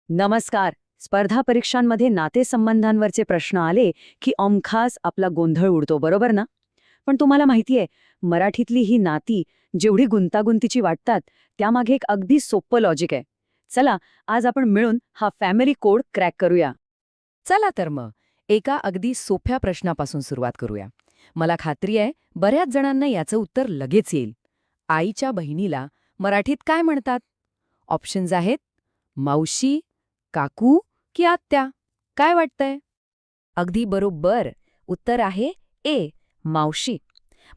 नमस्कार. स्पर्धा परीक्षांमध्ये नातेसंबंधांवरचे प्रश्न आले की अमखास आपला गोंधळ उडतो, बरोबर ना? पण तुम्हाला माहितीये, मराठीतली ही नाती जेवढी गुंतागुंतीची वाटतात, त्यामागे एक अगदी सोपं लॉजिक आहे. चला, आज आपण मिळून हा फॅमिली कोड क्रॅक करूया. चला तर मग एका अगदी सोप्या प्रश्नापासून सुरुवात करूया. मला खात्री आहे बऱ्याच जणांना याचं उत्तर लगेच येईल. आईच्या बहिणीला मराठीत काय म्हणतात? ऑप्शन्स आहेत मावशी, काकू की आत्या. काय वाटतंय? अगदी बरोबर. उत्तर आहे ए, मावशी.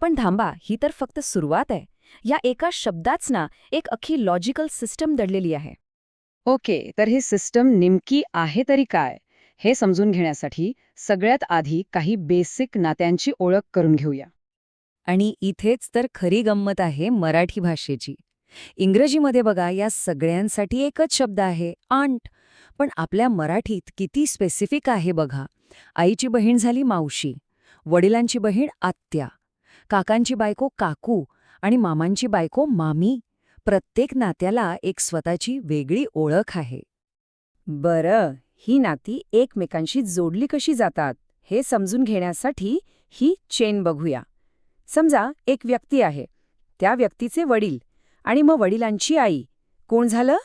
पण थांबा, ही तर फक्त सुरुवात आहे. या एका शब्दाच ना एक अख्खी लॉजिकल सिस्टम दडलेली आहे. ओके, तर ही सिस्टम नेमकी आहे तरी काय? हे समजून घेण्यासाठी सगळ्यात आधी काही बेसिक नात्यांची ओळख करून घेऊया. आणि इथेच तर खरी गंमत आहे मराठी भाषेची. इंग्रजीमध्ये बघा या सगळ्यांसाठी एकच शब्द आहे, आंट. पण आपल्या मराठीत किती स्पेसिफिक आहे बघा. आईची बहीण झाली मावशी, वडिलांची बहीण आत्या, काकांची बायको काकू आणि मामांची बायको मामी. प्रत्येक नात्याला एक स्वतःची वेगळी ओळख आहे. बरं, ही नाती एकमेकांशी जोडली कशी जातात हे समजून घेण्यासाठी ही चेन बघूया. समजा एक व्यक्ती आहे, त्या व्यक्तीचे वडील आणि मग वडिलांची आई. कोण झालं?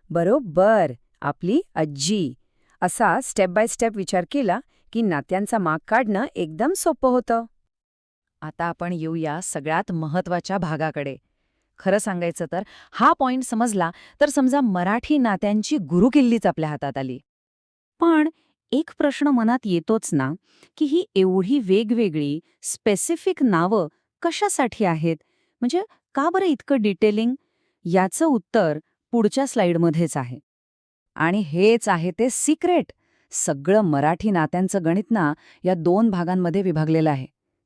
बरोबर, आपली आजी. असा स्टेप बाय स्टेप विचार केला की नात्यांचा माग काढणं एकदम सोपं होतं. आता आपण येऊया सगळ्यात महत्वाच्या भागाकडे. खरं सांगायचं तर हा पॉइंट समजला तर समजा मराठी नात्यांची गुरुकिल्लीच आपल्या हातात आली. पण एक प्रश्न मनात येतोच ना, की ही एवढी वेगवेगळी स्पेसिफिक नावं कशासाठी आहेत? म्हणजे का बरं इतकं डिटेलिंग? याचं उत्तर पुढच्या स्लाइडमध्येच आहे. आणि हेच आहे ते सिक्रेट. सगळं मराठी नात्यांचं गणित ना या दोन भागांमध्ये विभागलेलं आहे.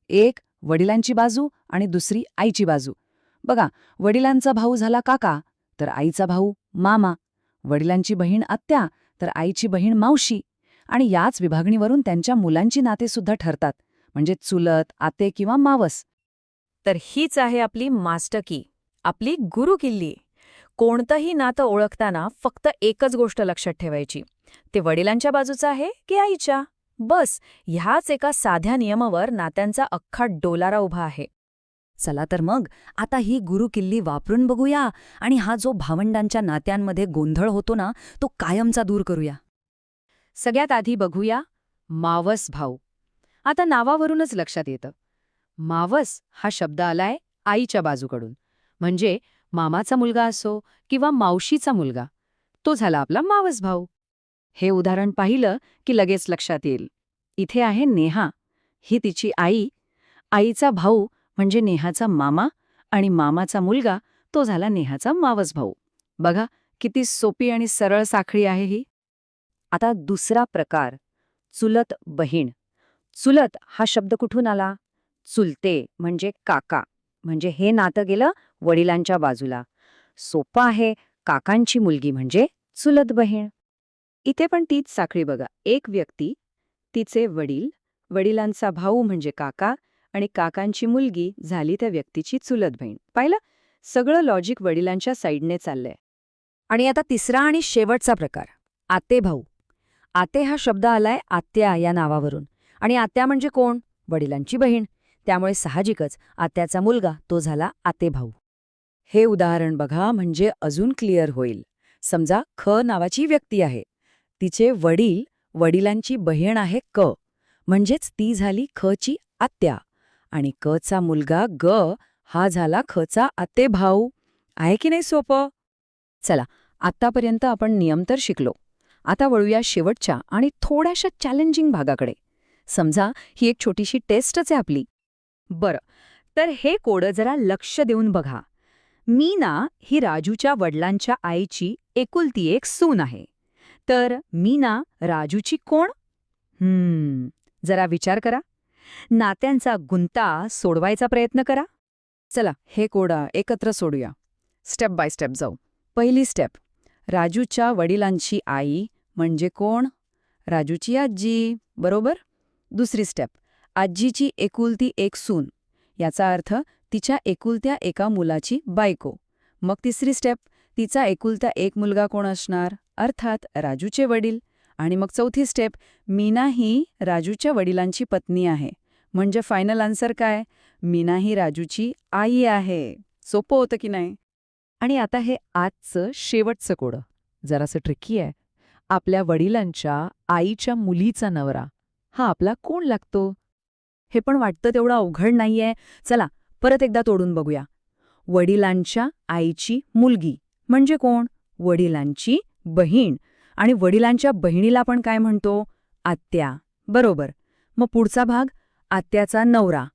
एक वडिलांची बाजू आणि दुसरी आईची बाजू. बघा, वडिलांचा भाऊ झाला काका, तर आईचा भाऊ मामा. वडिलांची बहीण आत्या, तर आईची बहीण मावशी. आणि याच विभागणीवरून त्यांच्या मुलांची नातेसुद्धा ठरतात, म्हणजे चुलत, आते किंवा मावस. तर हीच आहे आपली मास्टर की, आपली गुरुकिल्ली. कोणतंही नातं ओळखताना फक्त एकच गोष्ट लक्षात ठेवायची. ते वडिलांच्या बाजूचं आहे की आईच्या? बस, ह्याच एका साध्या नियमावर नात्यांचा अख्खा डोलारा उभा आहे. चला तर मग आता ही गुरुकिल्ली वापरून बघूया आणि हा जो भावंडांच्या नात्यांमध्ये गोंधळ होतो ना, तो कायमचा दूर करूया. सगळ्यात आधी बघूया मावस भाऊ. आता नावावरूनच लक्षात येतं. मावस हा शब्द आलाय आईच्या बाजूकडून, म्हणजे मामाचा मुलगा असो किंवा मावशीचा मुलगा, तो झाला आपला मावस भाऊ. हे उदाहरण पाहिलं की लगेच लक्षात येईल. इथे आहे नेहा, ही तिची आई. आईचा भाऊ म्हणजे नेहाचा मामा आणि मामाचा मुलगा तो झाला नेहाचा मावस भाऊ. बघा, किती सोपी आणि सरळ साखळी आहे ही. आता दुसरा प्रकार, चुलत बहीण. चुलत हा शब्द कुठून आला? चुलते म्हणजे काका, म्हणजे हे नातं गेलं वडिलांच्या बाजूला. सोपं आहे, काकांची मुलगी म्हणजे चुलत बहीण. इथे पण तीच साखळी बघा. एक व्यक्ती, तिचे वडील, वडिलांचा भाऊ म्हणजे काका आणि काकांची मुलगी झाली त्या व्यक्तीची चुलत बहीण. पाहिलं? सगळं लॉजिक वडिलांच्या साईडने चाललंय. आणि आता तिसरा आणि शेवटचा प्रकार, आते भाऊ. आते हा शब्द आलाय आत्या या नावावरून. आणि आत्या म्हणजे कोण? वडिलांची बहीण. त्यामुळे साहजिकच आत्याचा मुलगा तो झाला आते भाऊ. हे उदाहरण बघा, म्हणजे अजून क्लिअर होईल. समजा ख नावाची व्यक्ती आहे. तिचे वडील, वडिलांची बहीण आहे क, म्हणजेच ती झाली खची आत्या. आणि कचा मुलगा ग हा झाला खचा आते भाऊ. आहे की नाही सोपं? चला, आत्तापर्यंत आपण नियम तर शिकलो. आता वळूया शेवटच्या आणि थोड्याशा चॅलेंजिंग भागाकडे. समजा ही एक छोटीशी टेस्टच आहे आपली. बरं, तर हे कोड जरा लक्ष देऊन बघा. मीना ही राजूच्या वडिलांच्या आईची एकुलती एक सून आहे. तर मीना राजूची कोण? जरा विचार करा. नात्यांचा गुंता सोडवायचा प्रयत्न करा. चला, हे कोड एकत्र सोडूया. स्टेप बाय स्टेप जाऊ. पहिली स्टेप, राजूच्या वडिलांची आई म्हणजे कोण? राजूची आजी, बरोबर? दुसरी स्टेप, आजीची एकुलती एक सून, याचा अर्थ तिच्या एकुलत्या एका मुलाची बायको. मग तिसरी स्टेप, तिचा एकुलता एक मुलगा कोण असणार? अर्थात राजूचे वडील. आणि मग चौथी स्टेप, मीना ही राजूच्या वडिलांची पत्नी आहे. म्हणजे फायनल आन्सर काय? मीना ही राजूची आई आहे. सोपं होतं की नाही? आणि आता हे आजचं शेवटचं कोडं जरासं ट्रिकी आहे. आपल्या वडिलांच्या आईच्या मुलीचा नवरा हा आपला कोण लागतो? हे पण वाटतं तेवढं अवघड नाहीये. चला परत एकदा तोडून बघूया. वडिलांच्या आईची मुलगी म्हणजे कोण? वडिलांची बहीण. आणि वडिलांच्या बहिणीला पण काय म्हणतो? आत्या. बरोबर. मग पुढचा भाग, आत्याचा नवरा.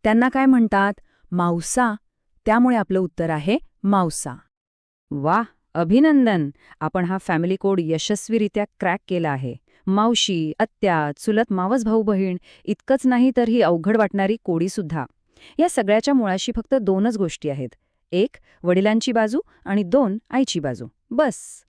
त्यांना काय म्हणतात? मावसा. त्यामुळे आपलं उत्तर आहे मावसा. वाह, अभिनंदन! आपण हा फॅमिली कोड यशस्वीरित्या क्रॅक केला आहे. मावशी, आत्या, चुलत मावस भाऊ बहीण इतकंच नाही तर ही अवघड वाटणारी कोडीसुद्धा. या सगळ्याच्या मुळाशी फक्त 2च गोष्टी आहेत. 1 वडिलांची बाजू आणि 2 आईची बाजू. बस.